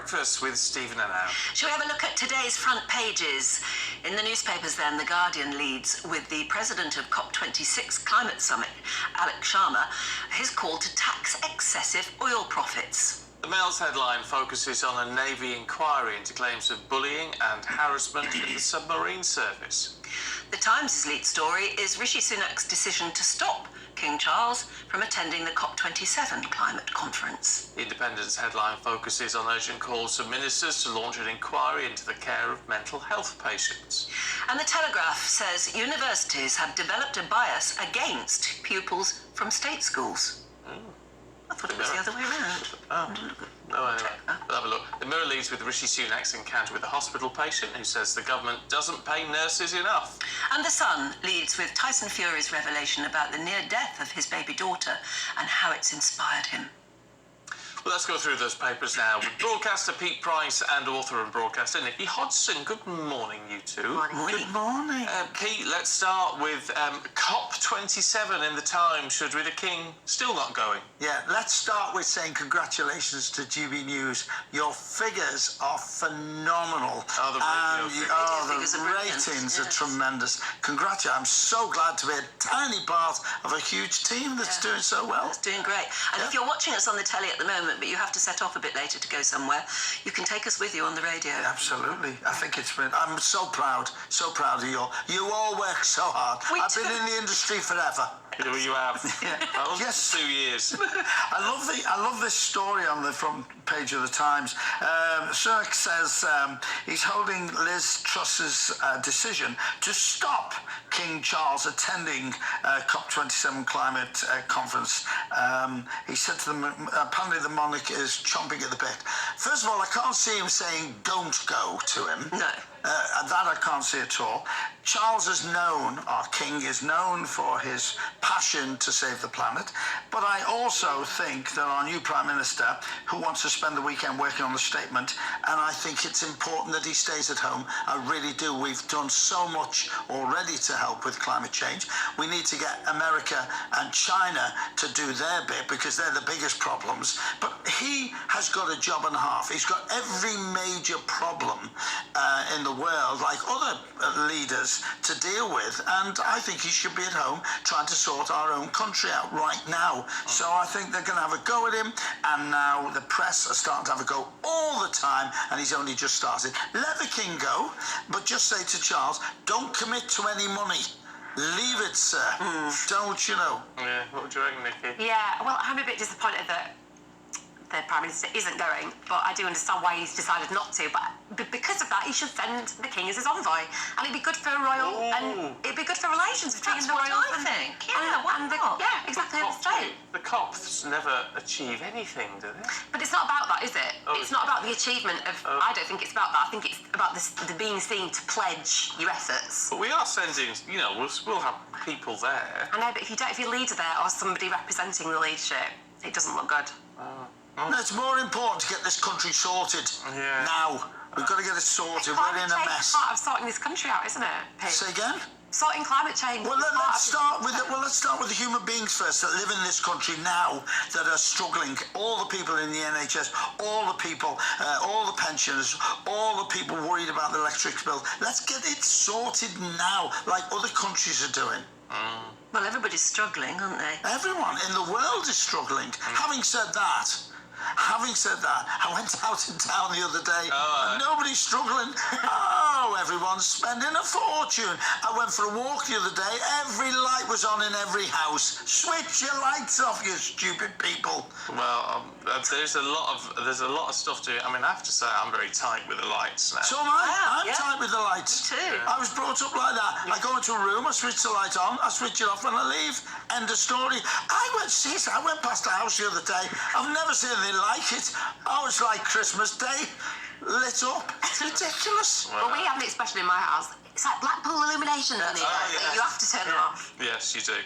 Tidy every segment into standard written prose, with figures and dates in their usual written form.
Breakfast with Stephen and Anne. Shall we have a look at today's front pages? In the newspapers then, The Guardian leads with the president of COP26 Climate Summit, Alex Sharma, his call to tax excessive oil profits. The Mail's headline focuses on a Navy inquiry into claims of bullying and harassment in the submarine service. The Times' lead story is Rishi Sunak's decision to stop King Charles from attending the COP27 climate conference. The Independent's headline focuses on urgent calls to ministers to launch an inquiry into the care of mental health patients. And the Telegraph says universities have developed a bias against pupils from state schools. I thought it was the other way around. Anyway, we'll have a look. The Mirror leads with Rishi Sunak's encounter with a hospital patient who says the government doesn't pay nurses enough. And The Sun leads with Tyson Fury's revelation about the near death of his baby daughter and how it's inspired him. Well, let's go through those papers now with broadcaster Pete Price and author and broadcaster Nikki Hodgson. Good morning, you two. Morning. Good morning. Pete, let's start with COP27 in the Times. Should we? The King still not going? Yeah, let's start with saying congratulations to GBNEWS. Your figures are phenomenal. The ratings are tremendous. Congratulations. I'm so glad to be a tiny part of a huge team that's doing so well. It's doing great. And if you're watching us on the telly at the moment, but you have to set off a bit later to go somewhere, you can take us with you on the radio. Absolutely. I think it's been... I'm so proud of you all. You all work so hard. I've been in the industry forever. You have. Yes. 2 years. I love this story on the front page of the Times. Sunak says he's holding Liz Truss's decision to stop King Charles attending COP27 climate conference. He said to them, apparently the monarch is chomping at the bit. First of all, I can't see him saying don't go to him. No. That I can't see at all. Charles is known, our king is known for his passion to save the planet, but I also think that our new Prime Minister, who wants to spend the weekend working on the statement, and I think it's important that he stays at home. I really do. We've done so much already to help with climate change. We need to get America and China to do their bit because they're the biggest problems, but he has got a job and a half. He's got every major problem in the world, like other leaders, to deal with, and I think he should be at home trying to sort our own country out right now. So I think they're going to have a go at him, and now the press are starting to have a go all the time, and he's only just started. Let the king go, but just say to Charles, don't commit to any money. Leave it, sir. Don't, you know. Yeah, what do you reckon, Nikki? Yeah, well, I'm a bit disappointed that the Prime Minister isn't going, but I do understand why he's decided not to. But because of that, he should send the King as his envoy, and it'd be good for and it'd be good for relations between the royals and exactly. The COPs never achieve anything, do they? But it's not about that, is it? It's not about the achievement of. I don't think it's about that. I think it's about the being seen to pledge your efforts. But we are sending. You know, we'll have people there. I know, but if your leader there or somebody representing the leadership, it doesn't look good. No, it's more important to get this country sorted now. We've got to get it sorted. We're in a mess. It's part of sorting this country out, isn't it, Pete? Say again? Sorting climate change. Well, let's start with the human beings first that live in this country now that are struggling. All the people in the NHS, all the people, all the pensioners, all the people worried about the electric bill. Let's get it sorted now, like other countries are doing. Well, everybody's struggling, aren't they? Everyone in the world is struggling. Having said that, I went out in town the other day and nobody's struggling. Everyone's spending a fortune. I went for a walk the other day. Every light was on in every house. Switch your lights off, you stupid people. Well, there's a lot of stuff to. I mean, I have to say, I'm very tight with the lights now. So am I. I'm tight with the lights. Me too. I was brought up like that. I go into a room, I switch the light on, I switch it off, and I leave. End of story. I went past a house the other day. I've never seen anything like it. Oh, it's like Christmas Day. Lit up. It's ridiculous. Well, we have an expression in my house. It's like Blackpool illuminations, isn't it? You have to turn them off. Yes, you do.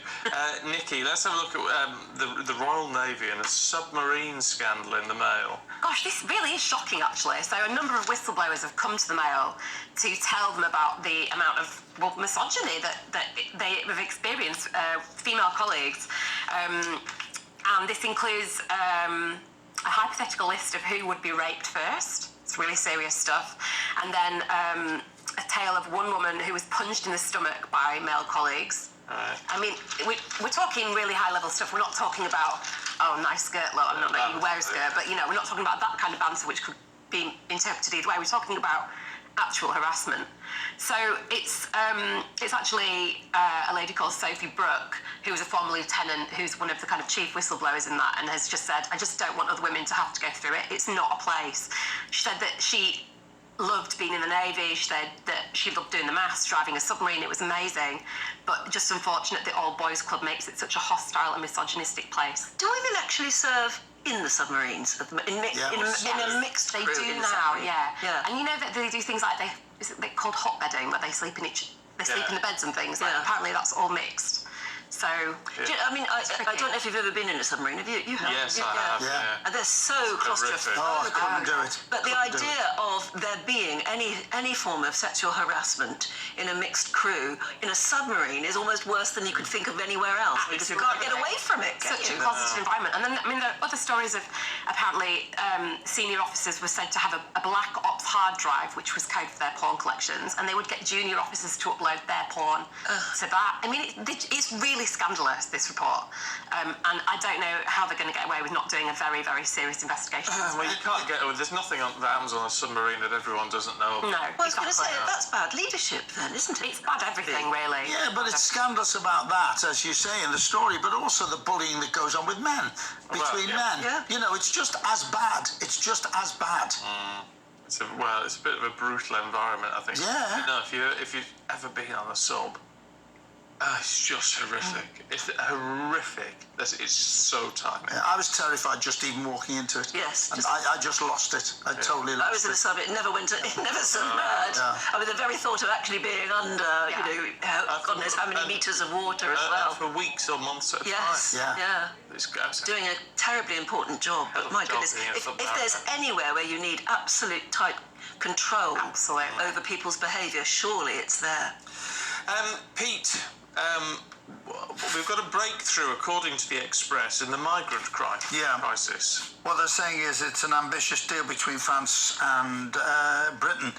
Nikki, let's have a look at the Royal Navy and a submarine scandal in the Mail. Gosh, this really is shocking, actually. So a number of whistleblowers have come to the Mail to tell them about the amount of misogyny that they have experienced, female colleagues. And this includes a hypothetical list of who would be raped first. It's really serious stuff. And then a tale of one woman who was punched in the stomach by male colleagues. Right. I mean, we're talking really high-level stuff. We're not talking about, oh, nice skirt, look, I'm not letting you wear a skirt, but, you know, we're not talking about that kind of banter which could be interpreted either way. We're talking about actual harassment. So it's actually a lady called Sophie Brooke, who was a former lieutenant, who's one of the kind of chief whistleblowers in that, and has just said, I just don't want other women to have to go through it. It's not a place. She said that she loved being in the Navy. She said that she loved doing the maths, driving a submarine. It was amazing, but just unfortunate that all boys club makes it such a hostile and misogynistic place. Do women actually serve in the submarines? In a mixed They crew do in a now, submarine? yeah. And you know that they do things like they're called hot bedding, where they sleep in the beds and things. Like, apparently that's all mixed. So, I don't know if you've ever been in a submarine. Have you? You have? Yes, I have. Yeah. And they're so claustrophobic. Oh, I couldn't do it. But the idea of there being any form of sexual harassment in a mixed crew in a submarine is almost worse than you could think of anywhere else, because you can't get away from it. Such a positive environment. And then, I mean, there are other stories of apparently senior officers were said to have a black ops hard drive, which was code for their porn collections, and they would get junior officers to upload their porn to that. I mean, it's really scandalous, this report. And I don't know how they're going to get away with not doing a very, very serious investigation. Well, you can't get away. There's nothing that happens on a submarine that everyone doesn't know. No, Well, I was going to say, exactly. that's bad leadership then, isn't it? It's bad everything, really. Yeah, but it's scandalous about that, as you say in the story, but also the bullying that goes on with men, between men. Yeah. You know, it's just as bad. It's just as bad. It's a bit of a brutal environment, I think. Yeah. No, if you've ever been on a sub, it's just horrific. It's horrific. It's so tiny. Yeah, I was terrified just even walking into it. Yes. And I just lost it. I totally I lost was in it. a sub, it never submerged. Yeah. I mean, the very thought of actually being under, God knows how many metres of water as well. For weeks or months at a Yes, time. Yeah. It's gross. Doing a terribly important job, Hell but of a my job goodness, being a if submariner. there's anywhere where you need absolute tight control Absolutely. over people's behaviour, surely it's there. Pete, we've got a breakthrough, according to the Express, in the migrant crisis. What they're saying is it's an ambitious deal between France and Britain.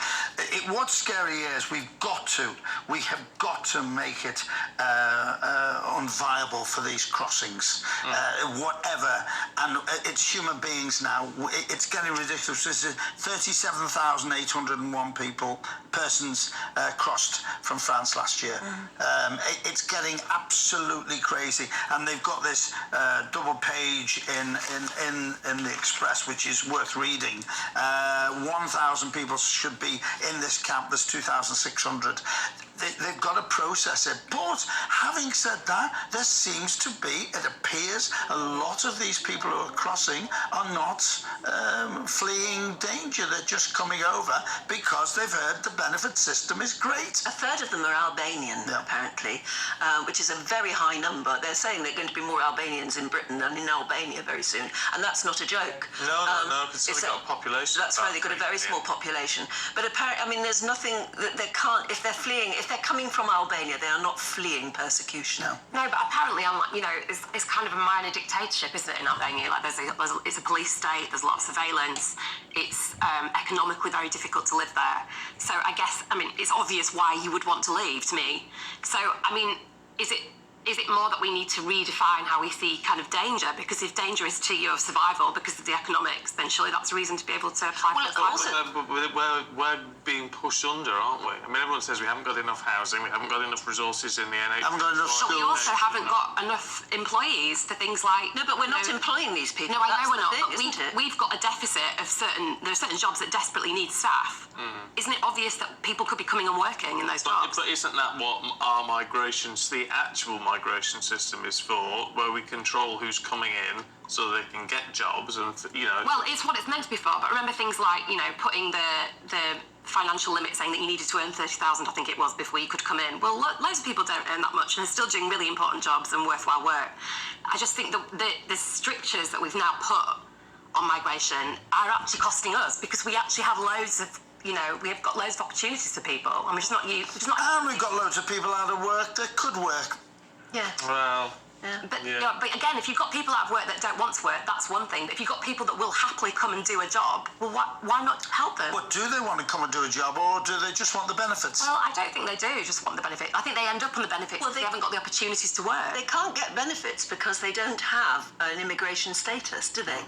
What's scary is we have got to make it unviable for these crossings, whatever. And it's human beings now. It's getting ridiculous. This is 37,801 persons crossed from France last year. It's getting absolutely crazy. And they've got this double page in the Express, which is worth reading. 1,000 people should be in this camp. There's 2,600. They've got to process it. But having said that, there seems to be, it appears, a lot of these people who are crossing are not fleeing danger. They're just coming over because they've heard the benefit system is great. A third of them are Albanian, apparently, which is a very high number. They're saying there are going to be more Albanians in Britain than in Albania very soon, and that's not a joke. No, because they've got a population. That's right, they've got a very small population. But apparently, I mean, there's nothing that they can't, if they're coming from Albania, they are not fleeing persecution. No, but apparently, it's kind of a minor dictatorship, isn't it, in Albania? Like, it's a police state, there's a lot of surveillance, it's economically very difficult to live there. So I guess, it's obvious why you would want to leave, to me. So, is it more that we need to redefine how we see kind of danger? Because if danger is to your survival because of the economics, then surely that's a reason to be able to apply for asylum. But we're being pushed under, aren't we? I mean, everyone says we haven't got enough housing, we haven't got enough resources in the NHS. Haven't got enough But we schools. also haven't got enough employees for things like... No, but we're not employing these people. No, I That's know we're the not, thing, but isn't it? we've got a deficit of there are certain jobs that desperately need staff. Isn't it obvious that people could be coming and working in those jobs? But isn't that what our the actual migration system is for, where we control who's coming in so they can get jobs and, Well, it's what it's meant to be for, but remember things like, putting the financial limit, saying that you needed to earn 30,000, I think it was, before you could come in. Well, loads of people don't earn that much and are still doing really important jobs and worthwhile work. I just think the strictures that we've now put on migration are actually costing us, because we actually have loads of we've got loads of opportunities for people, and we're just not. And we've got loads of people out of work that could work. Yeah. Well, But, Yeah. you know, but again, if you've got people out of work that don't want to work, that's one thing. But if you've got people that will happily come and do a job, well, why not help them? But do they want to come and do a job, or do they just want the benefits? Well, I don't think they do just want the benefit. I think they end up on the benefits Well, because they haven't got the opportunities to work. They can't get benefits because they don't have an immigration status, do they?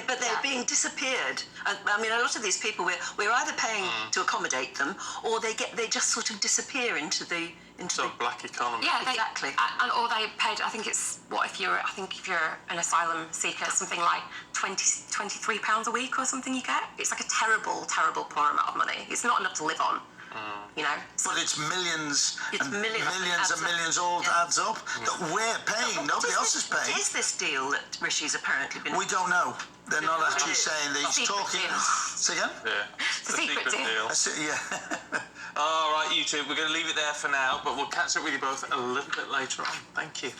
But they're being disappeared. I mean, a lot of these people, we're either paying to accommodate them, or they just sort of disappear into the So black economy. Yeah, Exactly. Or they paid. I think it's if you're an asylum seeker, something like £23 a week or something you get. It's like a terrible, terrible poor amount of money. It's not enough to live on. You know. But it's millions It's and millions, millions and adds up. millions, all Yeah. adds up, that we're paying, nobody else is What paying. is this deal that Rishi's apparently been... We don't know. They're not What it actually is. saying that he's Secret talking. deal. Say again? Yeah. It's a secret deal. Yeah. All right, you two, we're going to leave it there for now, but we'll catch up with you both a little bit later on. Thank you.